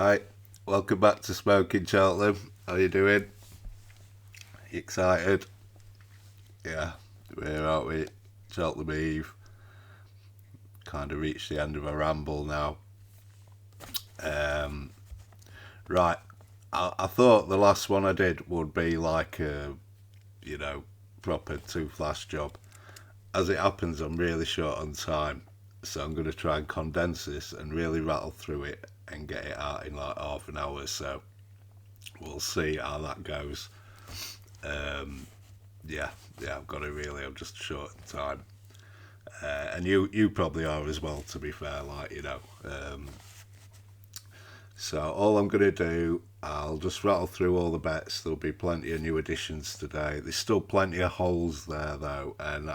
Hi, welcome back to Smoking Cheltenham. How you doing? You excited? Yeah, we're out with Cheltenham Eve. Kind of reached the end of a ramble now. Um, right, I thought the last one I did would be like a, you know, proper two-flash job. As it happens, I'm really short on time, so I'm going to try and condense this and really rattle through it and get it out in like half an hour. So we'll see how that goes. Um, yeah, yeah, I've got to really. I'm just short on time, and you probably are as well. To be fair, so all I'm going to do, I'll just rattle through all the bets. There'll be plenty of new additions today. There's still plenty of holes there though, and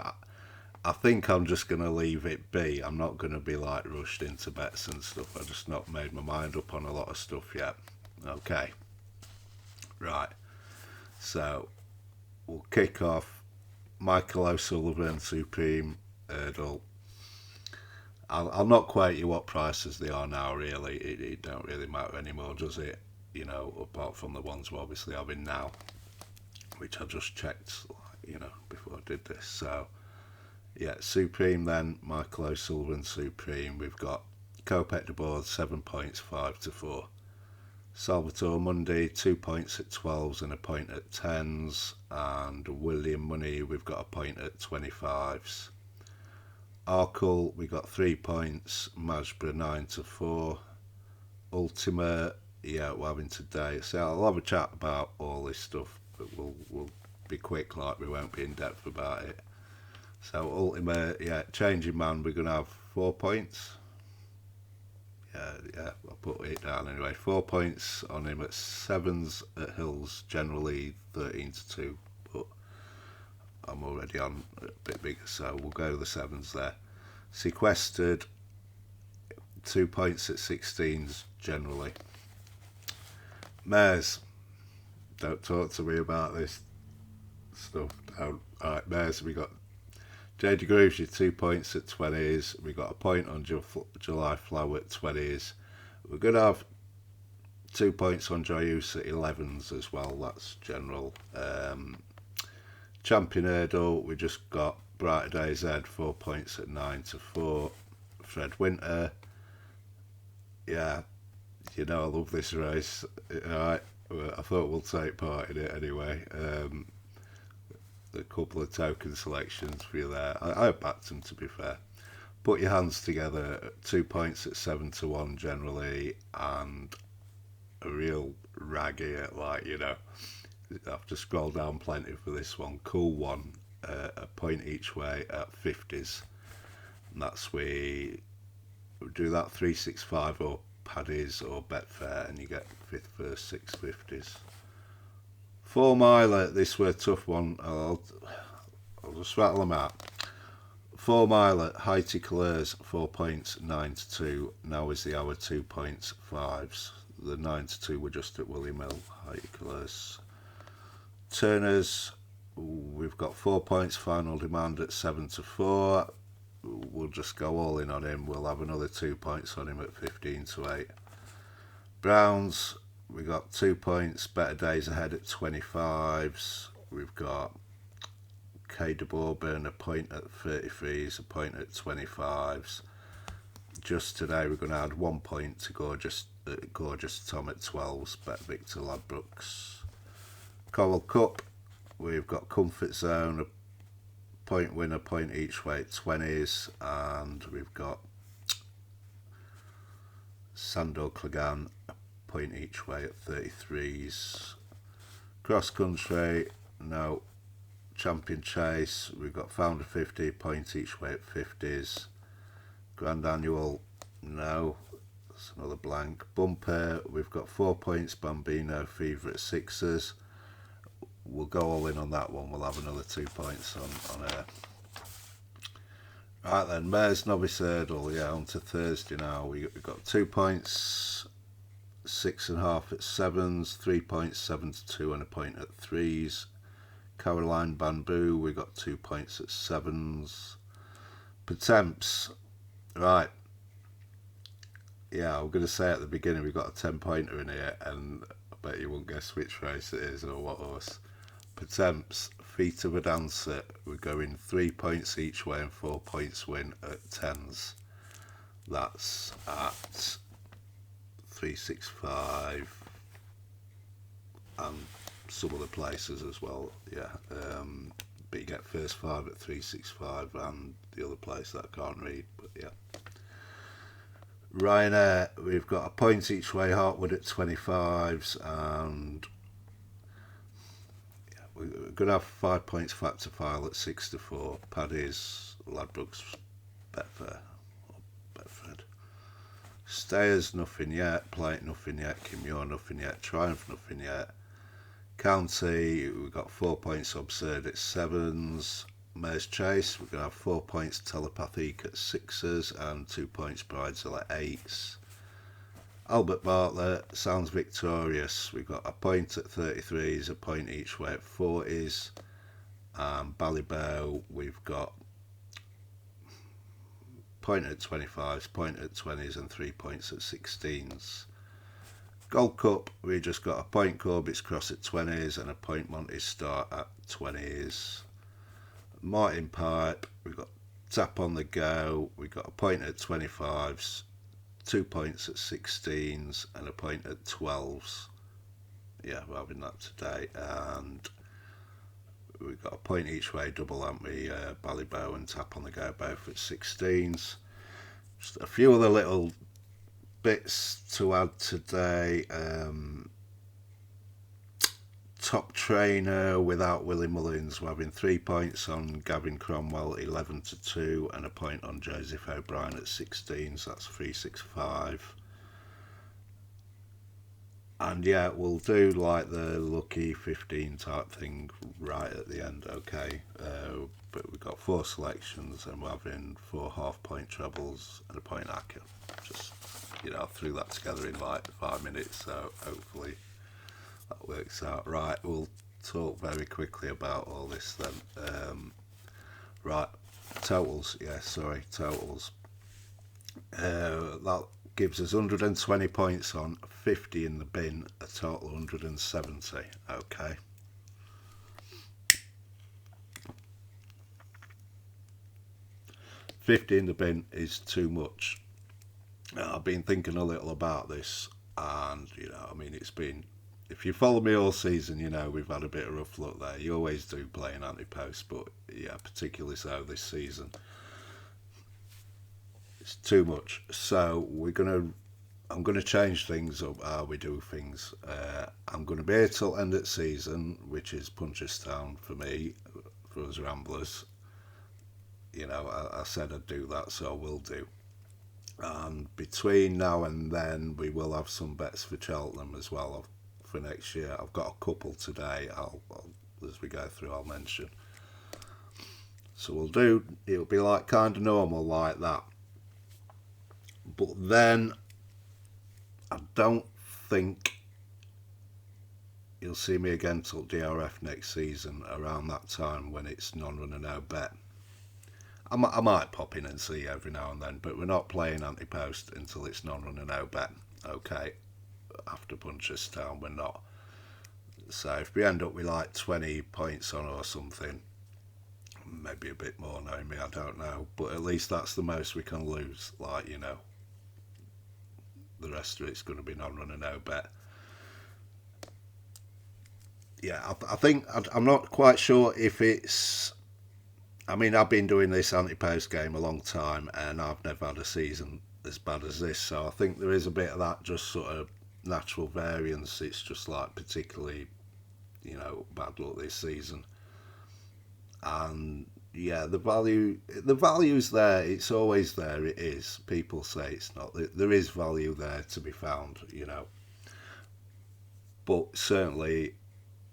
I think I'm just going to leave it be. I'm not going to be like rushed into bets and stuff. I've just not made my mind up on a lot of stuff yet. Okay, right. So we'll kick off. Michael O'Sullivan, Supreme Hurdle. I'll not quote you what prices they are now. Really, it don't really matter anymore, does it? Apart from the ones we're obviously having now, which I just checked, before I did this. So yeah, Supreme then, Michael O'Sullivan Supreme. We've got Kopek de Board 7 points, 5-4. Salvatore Monday 2 points at 12s and a point at 10s, and William Money we've got a point at 25s. Arkle we got 3 points, Majbra 9-4. Ultima, yeah, we're having today. So I'll have a chat about all this stuff, but we'll be quick, like we won't be in depth about it. So Ultima, yeah, changing man, we're gonna have 4 points. Yeah, I'll put it down anyway. 4 points on him at sevens at Hills, generally 13-2, but I'm already on a bit bigger, so we'll go to the sevens there. Sequestered, 2 points at 16s, generally. Mares, don't talk to me about this stuff. Don't. Alright, Mares, we got JD Grooves, you 2 points at 20s. We got a point on July Flower at 20s. We're going to have 2 points on Joyous at 11s as well. That's general. Champion Hurdle, we just got Brighter Days Ed, 4 points at 9-4. Fred Winter, yeah, I love this race. Alright, I thought we'll take part in it anyway. A couple of token selections for you there. I backed them, to be fair. Put your hands together. 2 points at 7-1 generally, and a real raggy at I have to scroll down plenty for this one. Cool one, a point each way at 50s, and that's we do that 365 or Paddy's or Betfair, and you get fifth, first, 650s. 4 miler, this were a tough one. I'll just rattle them out. 4 miler, Haiti Couleurs, 4 points, 9-2. Now is the hour, 2 points, 5s. The 9-2 were just at William Hill, Haiti Couleurs. Turners, we've got 4 points, final demand at 7-4. We'll just go all in on him. We'll have another 2 points on him at 15-8. Browns, we got 2 points, Better Days Ahead at 25s. We've got K de Bourburn, a point at 33s, a point at 25s. Just today we're going to add 1 point to Gorgeous Tom at 12s, Bet Victor Ladbrokes. Coral Cup, we've got Comfort Zone, a point winner, point each way at 20s, and we've got Sandor Clegane, a point each way at 33s. Cross Country, no. Champion Chase, we've got Founder 50, point each way at 50s. Grand Annual, no. That's another blank. Bumper, we've got 4 points, Bambino Fever at 6s. We'll go all in on that one. We'll have another 2 points on air. Right then, Mares Novice Hurdle, yeah, on to Thursday now. We've got 2 points, 6.5 at 7s, 3 points, 7-2, and a point at 3s. Caroline Bamboo, we got 2 points at 7s. Pertemps, right. Yeah, I'm going to say at the beginning we've got a 10-pointer in here, and I bet you won't guess which race it is or what horse. Pertemps, Feet of a Dancer, we're going 3 points each way and 4 points win at tens. That's at 365 and some other places as well. Yeah, but you get first 5 at 365 and the other place that I can't read, but yeah. Ryanair, we've got a point each way, Hartwood at 25s, and yeah, we're going to have 5 points factor file at 6 to 4. Paddy's, Ladbrokes, Betfair, or Betfred. Stayers, nothing yet. Plate, nothing yet. Kimure, nothing yet. Triumph, nothing yet. County, we've got 4 points Absurd at 7s. Mares Chase, we're going to have 4 points Telepathic at 6s and 2 points Bridesville at 8s. Albert Bartlett, Sounds Victorious, we've got a point at 33s, a point each way at 40s. Ballybow, we've got point at 25s, point at 20s and 3 points at 16s. Gold Cup, we just got a point Corbett's Cross at 20s and a point Monty's Start at 20s. Martin Pipe, we've got Tap on the Go, we've got a point at 25s, 2 points at 16s and a point at 12s. Yeah, we're having that today. And we've got a point each way, double Ampy, Ballybow and Tap on the Go both at 16s. Just a few other little bits to add today. Top Trainer without Willie Mullins, we're having 3 points on Gavin Cromwell 11 to 2 and a point on Joseph O'Brien at 16, so that's 365. And yeah, we'll do like the lucky 15 type thing right at the end, okay? But we've got 4 selections and we're having 4 half-point trebles and a point acca. Just, I threw that together in like 5 minutes, so hopefully that works out. Right, we'll talk very quickly about all this then. Right, totals, totals. That gives us 120 points on, 50 in the bin, a total 170, okay. $50 in the bin is too much. I've been thinking a little about this, and it's been, if you follow me all season, we've had a bit of rough luck there. You always do playing ante-post, but yeah, particularly so this season. It's too much. So I'm gonna change things up how we do things. I'm gonna be here till end of season, which is Punchestown for me, for us ramblers. I said I'd do that, so I will do. And between now and then, we will have some bets for Cheltenham as well for next year. I've got a couple today. I'll as we go through, I'll mention. So it'll be like kind of normal like that. But then I don't think you'll see me again till DRF next season around that time when it's non-run and no bet. I might pop in and see you every now and then, but we're not playing ante-post until it's non-run and no bet. Okay, after Punchestown we're not. So if we end up with like 20 points on or something, maybe a bit more knowing me, I don't know, but at least that's the most we can lose. Like, the rest of it's going to be non-run and no bet. Yeah, I think I'm not quite sure if it's. I've been doing this ante-post game a long time, and I've never had a season as bad as this. So I think there is a bit of that just sort of natural variance. It's just like particularly, bad luck this season. And yeah, the value's there. It's always there. It is. People say it's not. There is value there to be found, but certainly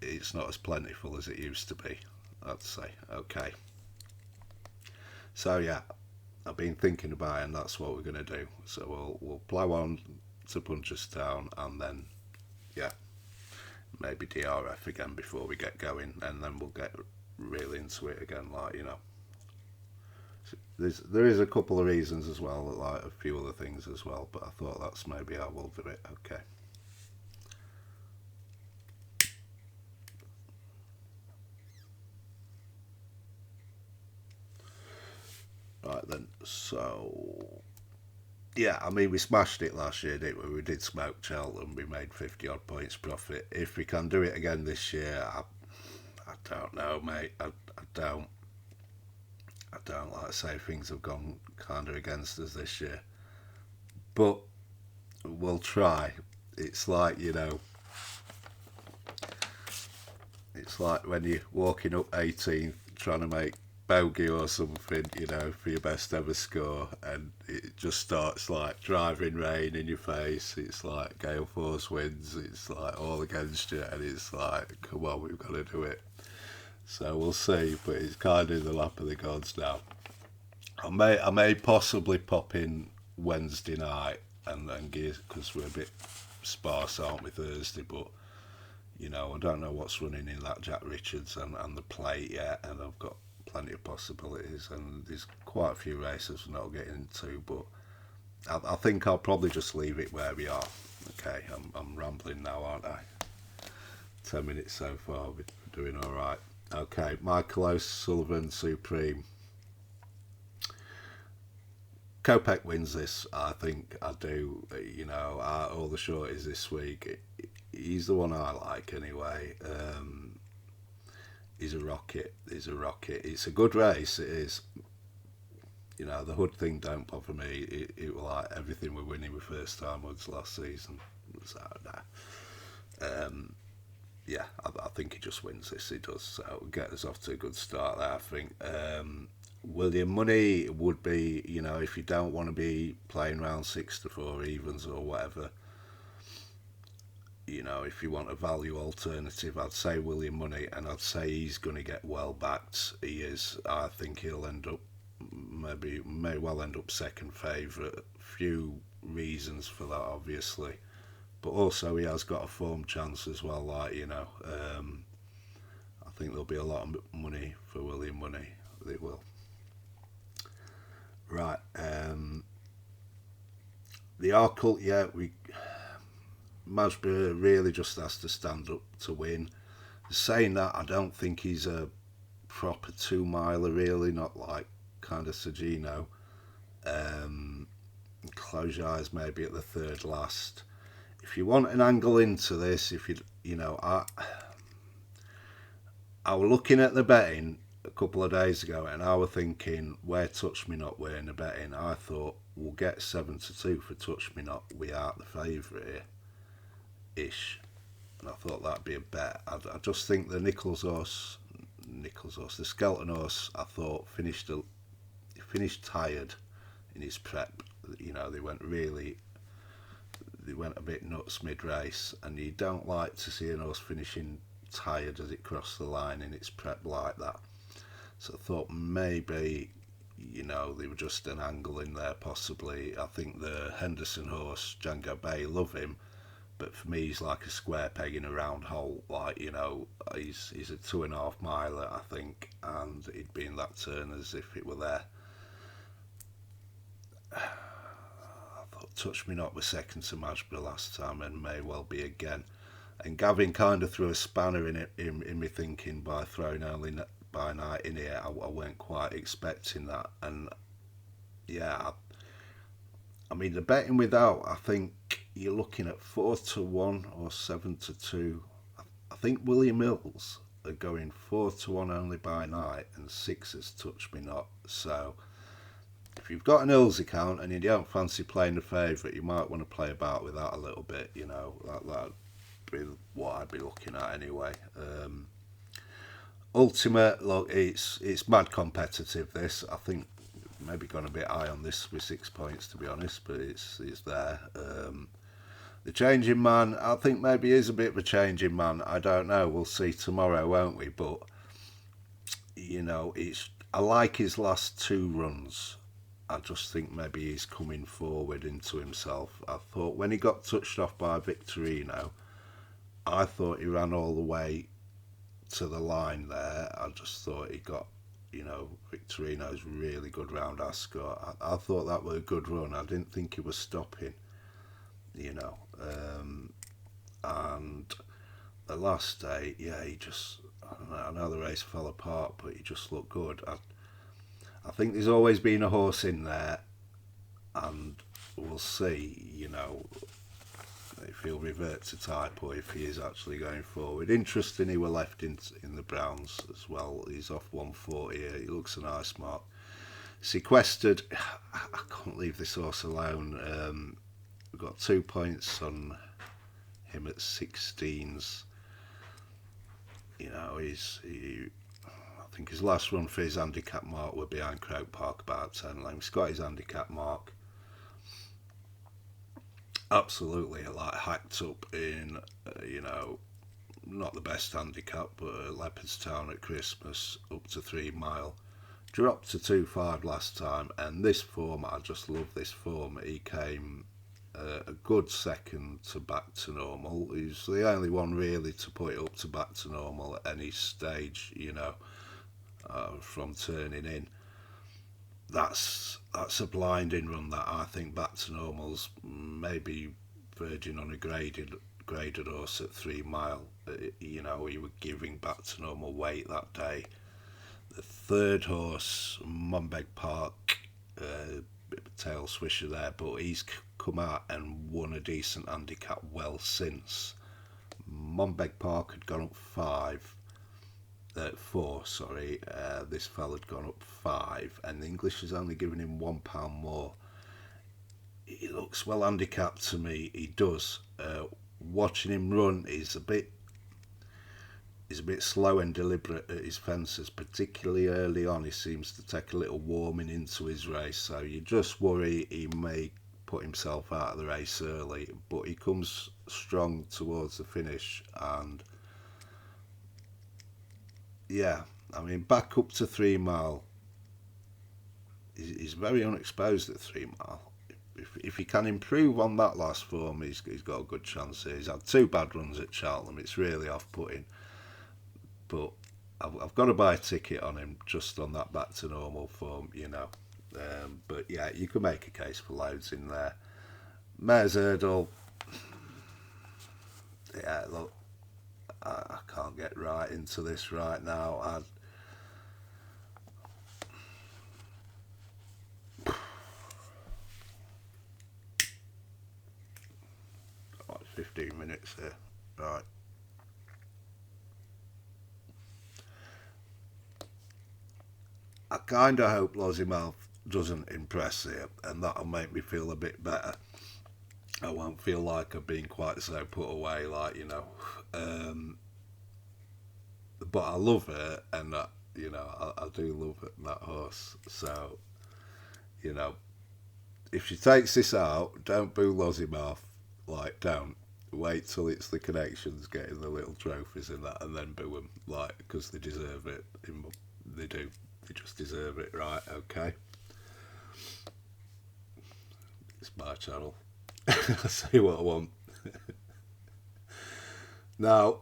it's not as plentiful as it used to be, I'd say. Okay. So yeah, I've been thinking about it, and that's what we're going to do. So we'll plough on to Punchestown, and then yeah, maybe DRF again before we get going, and then we'll get really into it again. Like there is a couple of reasons as well, like a few other things as well, but I thought that's maybe how we'll do it. Okay. Right then, so yeah, I mean we smashed it last year, didn't we? We did smoke Cheltenham. We made 50 odd points profit. If we can do it again this year, I don't know, mate. I don't. I don't like to say things have gone kind of against us this year, but we'll try. It's like it's like when you're walking up 18th trying to make bogey or something, for your best ever score, and it just starts like driving rain in your face. It's like gale force winds. It's like all against you, and it's like, come on, we've got to do it. So we'll see, but it's kind of in the lap of the gods now. I may possibly pop in Wednesday night and gear, because we're a bit sparse, aren't we, Thursday? But I don't know what's running in that Jack Richards and the plate yet, and I've got plenty of possibilities, and there's quite a few races we're not getting into, but I think I'll probably just leave it where we are. Okay, I'm rambling now, aren't I? 10 minutes so far, we're doing all right. Okay, Michael O'Sullivan Supreme. Kopech wins this, I think. I do. All the shorties this week. He's the one I like anyway. He's a rocket. He's a rocket. It's a good race. It is. The hood thing don't bother me. It was like everything we're winning with first time hoods last season. So, yeah, I think he just wins this. He does. So we'll get us off to a good start there, I think. William Money would be, if you don't want to be playing round 6 to 4 evens or whatever, if you want a value alternative, I'd say William Money, and I'd say he's going to get well backed. He is. I think he'll end up, may well end up second favourite. A few reasons for that, obviously. But also he has got a form chance as well, I think there'll be a lot of money for William Money. They will. Right, the Arkle, yeah, Masborough really just has to stand up to win. Saying that, I don't think he's a proper 2-miler really, not like kind of Sergino. Close your eyes maybe at the third last. If you want an angle into this, I was looking at the betting a couple of days ago, and I was thinking, where Touch Me Not were in the betting. I thought we'll get 7-2 for Touch Me Not. We are the favourite here, ish, and I thought that'd be a bet. I just think the the Skelton horse, I thought finished tired in his prep. They went a bit nuts mid-race, and you don't like to see an horse finishing tired as it crossed the line in its prep like that. So I thought maybe, they were just an angle in there possibly. I think the Henderson horse, Django Bay, love him, but for me he's like a square peg in a round hole. Like, he's a 2.5 miler, I think, and he'd be in that turn as if it were there. Touch Me Not was second to Masborough last time, and may well be again. And Gavin kind of threw a spanner in me thinking by throwing only by night in here. I weren't quite expecting that, and yeah, I mean the betting without, I think you're looking at 4-1 or 7-2. I think William Mills are going 4-1 only by night, and 6 Touch Me Not. So if you've got an Hills account and you don't fancy playing the favourite, you might want to play about with that a little bit. That'd be what I'd be looking at anyway. Ultimate, look, it's mad competitive. This, I think, maybe gone a bit high on this with 6 points to be honest, but it's there. The Changing Man, I think maybe is a bit of a changing man. I don't know. We'll see tomorrow, won't we? But I like his last 2 runs. I just think maybe he's coming forward into himself. I thought when he got touched off by Victorino, I thought he ran all the way to the line there. I just thought he got you know, Victorino's really good round Ascot. I thought that was a good run. I didn't think he was stopping, you know. And the last day, yeah, he just, I don't know, I know the race fell apart, but he just looked good. I think there's always been a horse in there, and we'll see, you know, if he'll revert to type or if he is actually going forward. Interesting, he were left in the Browns as well. He's off 140 here. He looks a nice mark. Sequestered, I can't leave this horse alone. We've got 2 points on him at 16s. You know, I think his last run for his handicap mark were behind Croke Park about 10 lengths. He's got his handicap mark. Absolutely, like hacked up in, you know, not the best handicap, but Leopardstown at Christmas up to 3 mile. Dropped to 2.5 last time, and this form, I just love this form. He came a good second to back to normal. He's the only one really to put it up to back to normal at any stage, you know, from turning in. That's a blinding run, that. I think back to normal's maybe verging on a graded horse at 3 mile. You know, he was giving back to normal weight that day. The third horse, Monbeg Park, bit of a tail swisher there, but he's come out and won a decent handicap well since. Monbeg Park had gone up 4, sorry. This fella had gone up 5, and the English has only given him £1 more. He looks well handicapped to me. He does. Watching him run, he's a bit slow and deliberate at his fences, particularly early on. He seems to take a little warming into his race, so you just worry he may put himself out of the race early, but he comes strong towards the finish. And yeah, I mean, back up to 3 mile, he's very unexposed at 3 mile. If he can improve on that last form, he's got a good chance here. He's had 2 bad runs at Cheltenham. It's really off-putting, but I've got to buy a ticket on him just on that back to normal form, you know. But yeah, you can make a case for loads in there. Mares Hurdle, yeah, look, I can't get right into this right now. Like 15 minutes here, right. I kind of hope Lossiemouth doesn't impress here, and that'll make me feel a bit better. I won't feel like I've been quite so put away, like, you know. But I love her, and you know, I do love that horse. So, you know, if she takes this out, don't boo Lossiemouth. Like, don't. Wait till it's the connections getting the little trophies and that, and then boo them, like, because they deserve it. They do. They just deserve it, right? Okay. It's my channel. I say what I want. Now,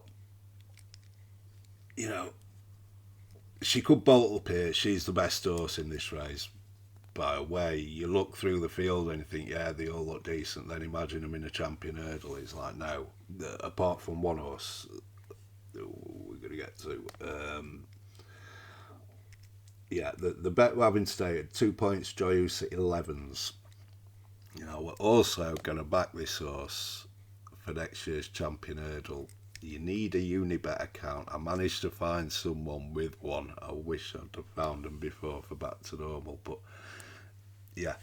you know, she could bolt up here. She's the best horse in this race by a way. You look through the field and you think, yeah, they all look decent. Then imagine them in a champion hurdle. It's like, no, apart from one horse we're going to get to. Yeah, the bet we're having today at 2 points, Joyous at 11s. You know, we're also going to back this horse for next year's champion hurdle. You need a Unibet account. I managed to find someone with one. I wish I'd have found them before for back to normal, but yeah,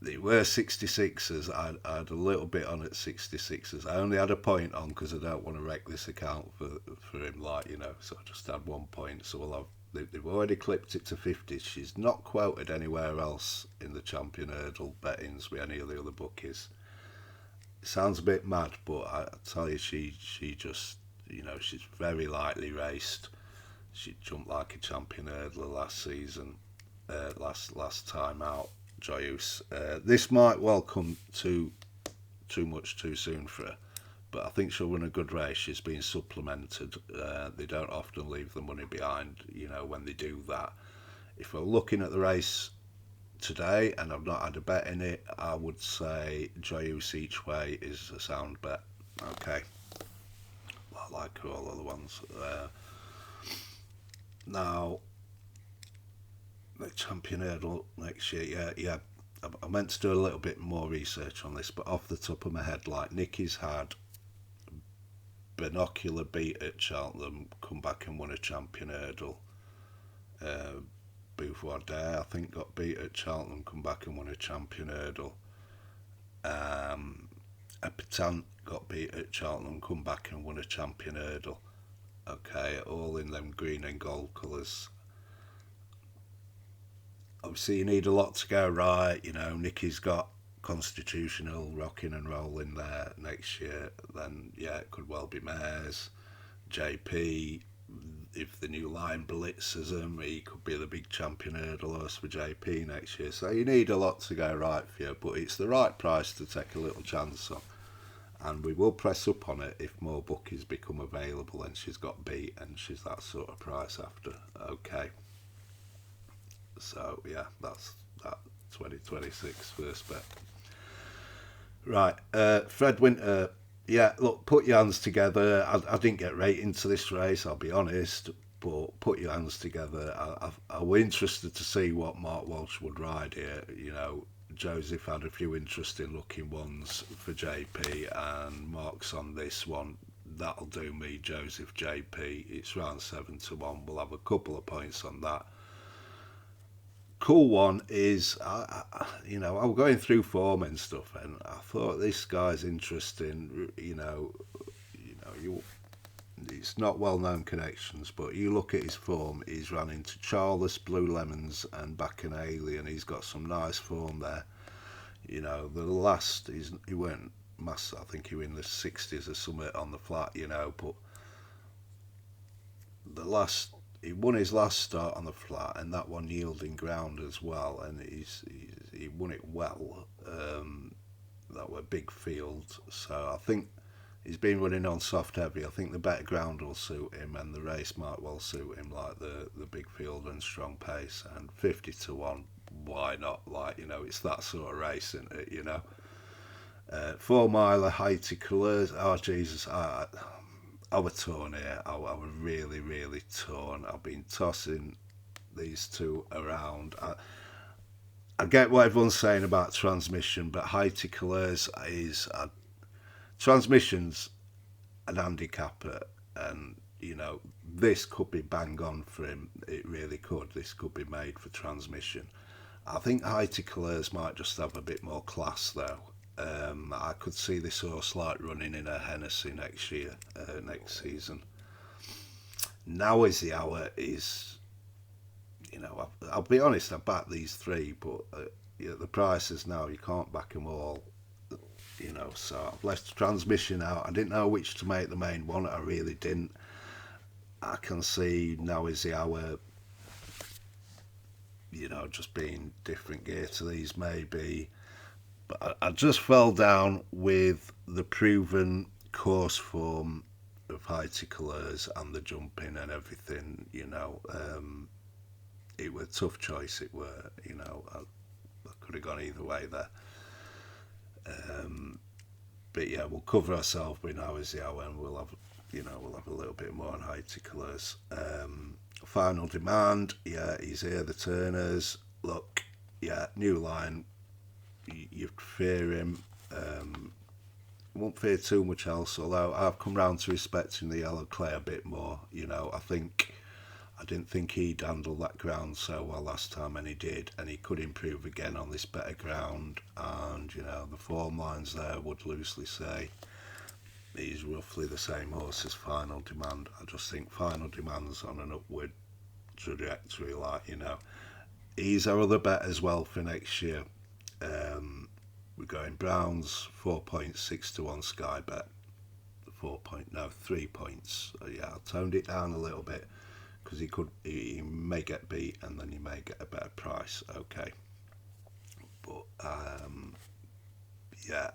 they were 66ers. I had a little bit on at 66ers. I only had a point on because I don't want to wreck this account for him, like, you know, so I just had 1 point. So we'll have, they've already clipped it to 50. She's not quoted anywhere else in the champion hurdle bettings with any of the other bookies. It sounds a bit mad, but I tell you, she just, you know, she's very lightly raced. She jumped like a champion hurdler last season, last time out, Joyous. This might well come too much too soon for her, but I think she'll run a good race. She's been supplemented. They don't often leave the money behind, when they do that. If we're looking at the race today and I've not had a bet in it, I would say Joyous Each Way is a sound bet. Okay. I like all other ones. Now, the Champion Hurdle next year, yeah. I meant to do a little bit more research on this, but off the top of my head, like Nicky's had Binocular beat at Cheltenham, come back and won a Champion Hurdle. Beauvoir Dare, I think, got beat at Cheltenham, come back and won a Champion Hurdle. Epitant got beat at Cheltenham, come back and won a Champion Hurdle. Okay, all in them green and gold colours. Obviously, you need a lot to go right. Nicky's got Constitutional, Rocking and Rolling there next year. Then, yeah, it could well be Mares. JP, if the new line blitzes him, he could be the big Champion Hurdle horse for JP next year. So you need a lot to go right for you, but it's the right price to take a little chance on. And we will press up on it if more bookies become available and she's got beat and she's that sort of price after. Okay. So, yeah, that's that 2026 first bet. Right, Fred Winter. Yeah, look, put your hands together. I didn't get right into this race, I'll be honest, but put your hands together. I was interested to see what Mark Walsh would ride here. Joseph had a few interesting looking ones for JP, and Mark's on this one. That'll do me, Joseph JP. It's round 7-1. We'll have a couple of points on that. Cool one is, I was going through form and stuff, and I thought this guy's interesting. It's not well-known connections, but you look at his form. He's run into Charles, Blue Lemons, and Bacchanali, and he's got some nice form there. The last he went mass. I think he was in the 60s or something on the flat. But he won his last start on the flat, and that one yielding ground as well, and he won it well. That were big field, so I think he's been running on soft heavy. I think the better ground will suit him, and the race might well suit him, like the big field and strong pace. And 50-1, why not? It's that sort of race, isn't it? 4 miler, Haiti Couleurs. Oh Jesus, I was torn here. I was really, really torn. I've been tossing these two around. I get what everyone's saying about transmission, but Haiti Couleurs is transmission's an handicapper, and this could be bang on for him. It really could. This could be made for transmission. I think Haiti Couleurs might just have a bit more class though. I could see this horse running in a Hennessy next season. Now is the hour. I'll be honest, I backed these three, but the prices now, you can't back them all. So I've left transmission out. I didn't know which to make the main one. I really didn't. I can see Now is the hour. Just being different gear to these maybe. But I just fell down with the proven course form of Haiti Couleurs and the jumping and everything. It was a tough choice. It were. I could have gone either way there. But yeah, we'll cover ourselves with Now is the hour, and we'll have a little bit more on Haiti Couleurs. Final Demand. Yeah, he's here. The Turners. Look, yeah, new line. You fear him. Won't fear too much else, although I've come round to respecting the yellow clay a bit more. I didn't think he'd handle that ground so well last time, and he did, and he could improve again on this better ground. And the form lines there would loosely say he's roughly the same horse as Final Demand. I just think Final Demand's on an upward trajectory, he's our other bet as well for next year. We're going Browns 4.6-1 Sky Bet. 3 points. Yeah, I toned it down a little bit because he may get beat and then he may get a better price. Okay, but yeah,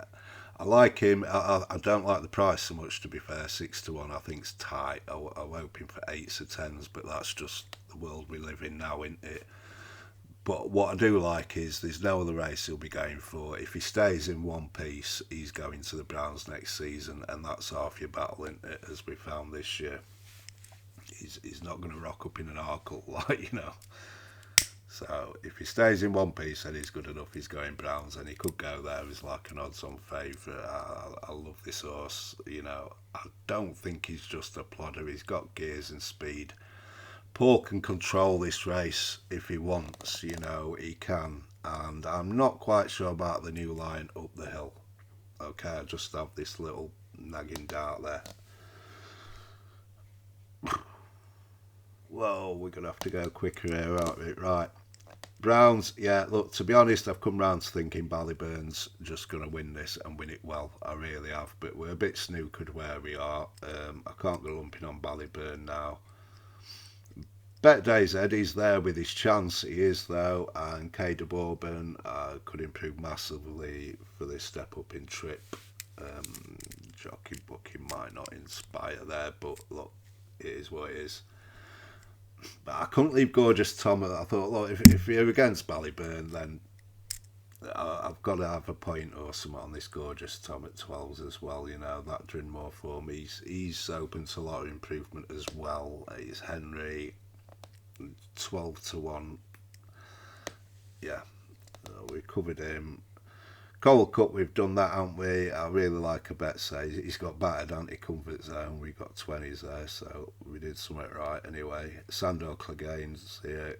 I like him. I don't like the price so much, to be fair. 6-1, I think it's tight. I'm hoping for 8s or 10s, but that's just the world we live in now, isn't it? But what I do like is there's no other race he'll be going for. If he stays in one piece, he's going to the Browns next season, and that's half your battle, isn't it? As we found this year, he's not going to rock up in an Arkle, like, you know. So if he stays in one piece, then he's good enough. He's going Browns, and he could go there as like an odds-on favourite. I love this horse. You know, I don't think he's just a plodder. He's got gears and speed. Paul can control this race if he wants. You know, he can. And I'm not quite sure about the new line up the hill. Okay, I just have this little nagging doubt there. Whoa, we're going to have to go quicker here, aren't we? Right. Browns, yeah, look, to be honest, I've come round to thinking Ballyburn's just going to win this and win it well. I really have, but we're a bit snookered where we are. I can't go lumping on Ballyburn now. Bet Days Eddie's there with his chance, he is though, and K de Bourbon could improve massively for this step up in trip. Jockey booking might not inspire there, but look, it is what it is. But I couldn't leave Gorgeous Tom. I thought, look, if you're against Ballyburn, then I've got to have a point or something on this Gorgeous Tom at 12s as well. You know, that Drinmore form, he's open to a lot of improvement as well. He's Henry, 12-1. Yeah, we covered him. Coral Cup, we've done that, haven't we? I really like a bet say he's got battered anti-comfort zone. We got 20s there, so we did something right anyway. Sandor Clegane's here,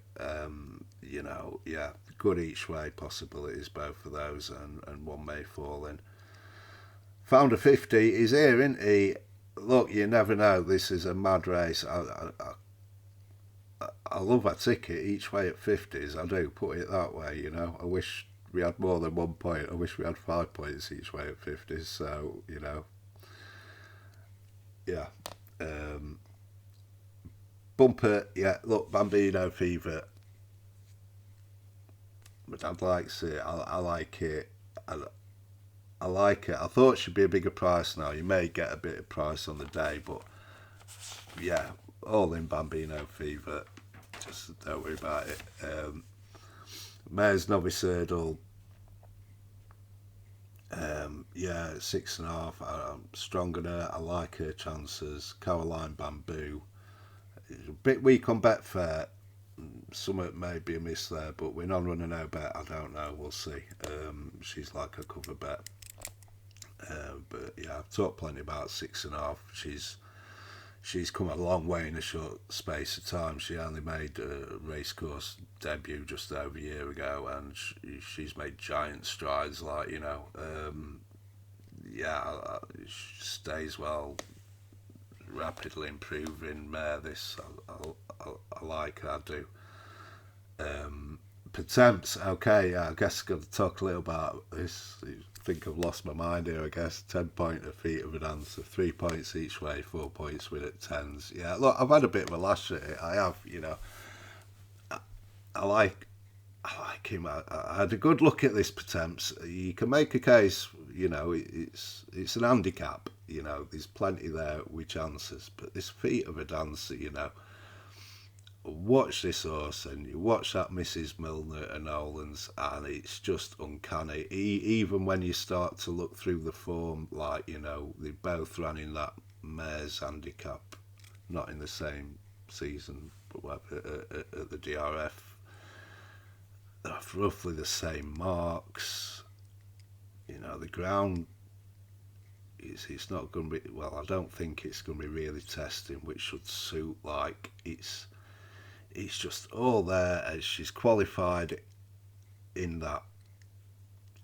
you know, yeah, good each way possibilities, both of those, and one may fall in. Found a 50, he's here, isn't he? Look, you never know, this is a mad race. I love a ticket each way at 50s, I do, put it that way, you know. I wish we had more than 1 point. I wish we had 5 points each way at 50s. So, you know, yeah. Bumper, yeah. Look, Bambino Fever. My dad likes it. I like it. I like it. I thought it should be a bigger price now. You may get a bit of price on the day, but yeah, all in Bambino Fever. Just don't worry about it. Mayor's Novice Hurdle. Yeah, 6.5. I'm strong on her. I like her chances. Caroline Bamboo. A bit weak on Betfair. Some may be a miss there, but we're not running no bet. I don't know. We'll see. She's like a cover bet. But yeah, I've talked plenty about 6.5. She's come a long way in a short space of time. She only made a racecourse debut just over a year ago, and she's made giant strides. Like, you know, yeah, she stays well, rapidly improving. This I like her, I do. Pertemps, okay, yeah, I guess I've got to talk a little about this. I think I've lost my mind here, I guess. 10-pointer feet of an answer, 3 points each way, 4 points win at 10s. Yeah, look, I've had a bit of a lash at it. I have, you know. I like him. I had a good look at this Pertemps. You can make a case, you know, it's an handicap, you know, there's plenty there with chances, but this feat of a dancer, you know, watch this horse and you watch that Mrs. Milner and Nolan's, and it's just uncanny. Even when you start to look through the form, like, you know, they both ran in that mare's handicap, not in the same season, but at the DRF. Roughly the same marks. You know, the ground it's not going to be, well, I don't think it's going to be really testing, which should suit. Like, it's just all there, as she's qualified in that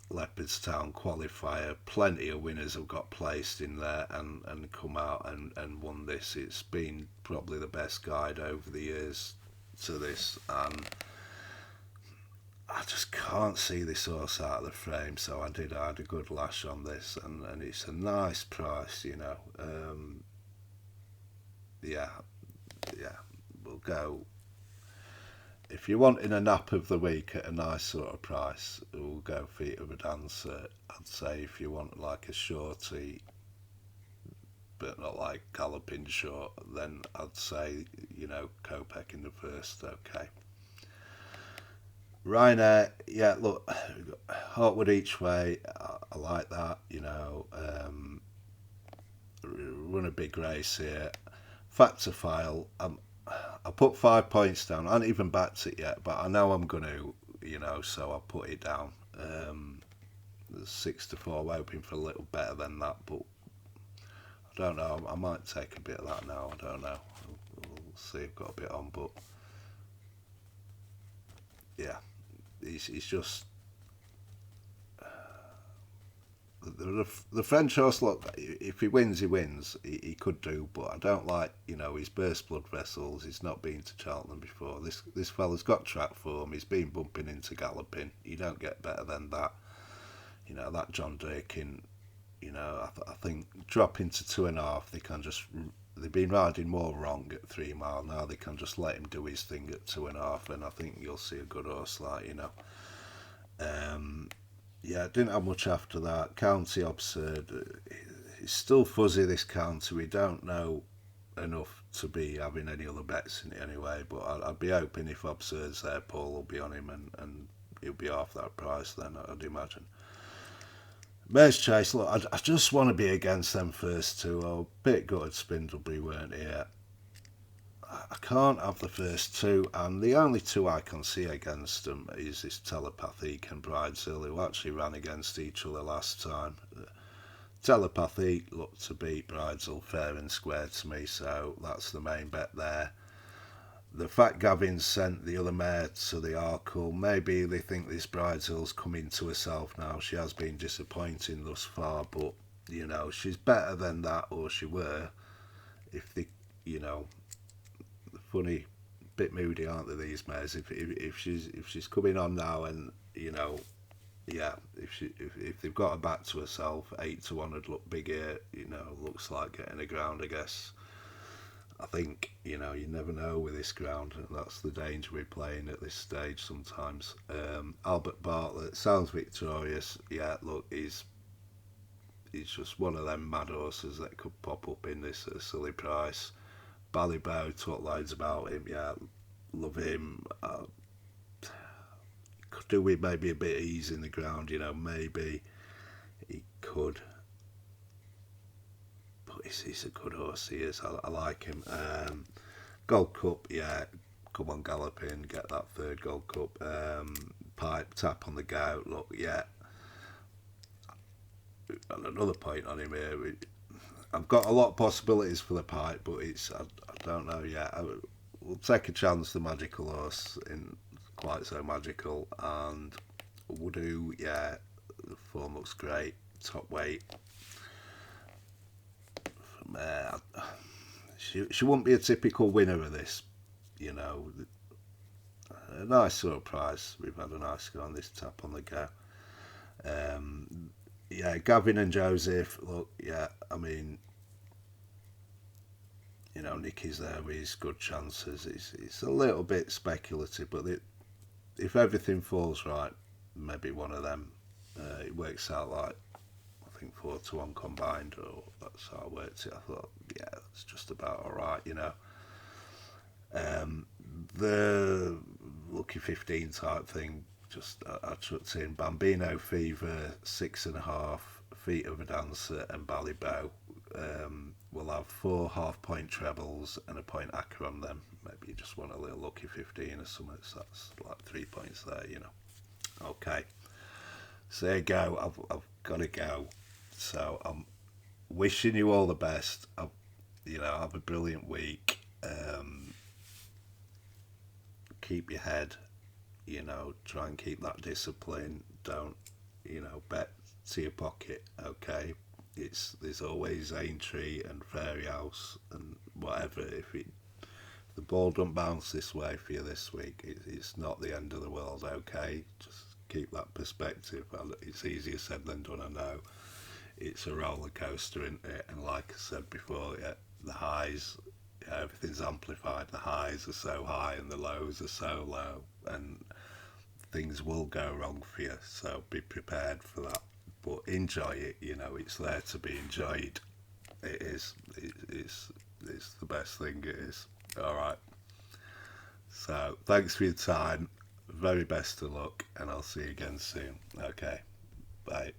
Leopardstown qualifier. Plenty of winners have got placed in there and come out and won this. It's been probably the best guide over the years to this, and I just can't see this horse out of the frame, so I had a good lash on this, and it's a nice price, you know. Yeah, we'll go if you're wanting a nap of the week at a nice sort of price, we'll go Feet of a Dancer. I'd say if you want like a shorty, but not like galloping short, then I'd say, Kopek in the first, okay. Ryanair, yeah, look, Hotwood each way, I like that, run a big race here. Factor file, I put 5 points down. I haven't even backed it yet, but I know I'm going to, so I'll put it down. 6-4, hoping for a little better than that, but I don't know. I might take a bit of that now. I don't know. We'll see. I've got a bit on, but yeah, he's just the French horse. Look, if he wins, he wins. He could do, but I don't like his burst blood vessels. He's not been to Cheltenham before. This fella's got track form. He's been bumping into galloping. You don't get better than that. That John Dakin. I think dropping to 2.5, they can just. They've been riding more wrong at 3 mile. Now they can just let him do his thing at 2.5, and I think you'll see a good horse Yeah, didn't have much after that. County Absurd. It's still fuzzy, this county. We don't know enough to be having any other bets in it anyway, but I'd be hoping if Absurd's there, Paul will be on him and he'll be half that price then, I'd imagine. Mare's Chase, look, I just want to be against them first two. I was a bit gutted Spindlebury weren't here. I can't have the first two, and the only two I can see against them is this Telepathique and Brideshill, who actually ran against each other last time. Telepathique looked to beat Brideshill fair and square to me, so that's the main bet there. The fact Gavin sent the other mare to the Arkle, maybe they think this Brideshill's coming to herself now. She has been disappointing thus far, but she's better than that, or she were. If they, funny, bit moody, aren't they, these mares? If she's coming on now, and yeah, if they've got her back to herself, 8-1 would look bigger. Looks like getting a ground, I guess. I think you never know with this ground, and that's the danger we're playing at this stage sometimes. Albert Bartlett sounds victorious. Yeah, look, he's just one of them mad horses that could pop up in this at a silly price. Ballybow, talk loads about him. Yeah, love him. Could do with maybe a bit of ease in the ground. Maybe he could. But he's a good horse. He is. I like him. Gold Cup, yeah. Come on, galloping, get that third Gold Cup. Pipe, tap on the go. Look, yeah. And another point on him here. I've got a lot of possibilities for the Pipe, but I don't know yet. We'll take a chance. The magical horse in quite so magical, and we'll do. Yeah, the form looks great. Top weight. She wouldn't be a typical winner of this, A nice sort of price. We've had a nice go on this tap on the go. Yeah, Gavin and Joseph. Look, yeah, I mean, Nicky's there with his good chances. It's a little bit speculative, but if everything falls right, maybe one of them. It works out like, I think 4-1 combined, or that's how I worked it. I thought, yeah, that's just about alright, The lucky 15 type thing, just I chucked in Bambino Fever, 6.5, Feet of a Dancer, and Ballybow. We'll have 4 half-point trebles and a point acca on them. Maybe you just want a little lucky 15 or something, so that's like 3 points there, Okay. So there you go. I've got to go. So I'm wishing you all the best. Have a brilliant week. Keep your head. Try and keep that discipline. Don't, bet to your pocket. Okay. There's always Aintree and Fairy House and whatever. If the ball don't bounce this way for you this week, it's not the end of the world. Okay. Just keep that perspective. It's easier said than done, I know. It's a roller coaster, isn't it? And like I said before, yeah, the highs, Yeah, everything's amplified. The highs are so high and the lows are so low, and things will go wrong for you. So be prepared for that. But enjoy it. You know, it's there to be enjoyed. It is. It's the best thing. It is. All right. So thanks for your time. Very best of luck, and I'll see you again soon. Okay. Bye.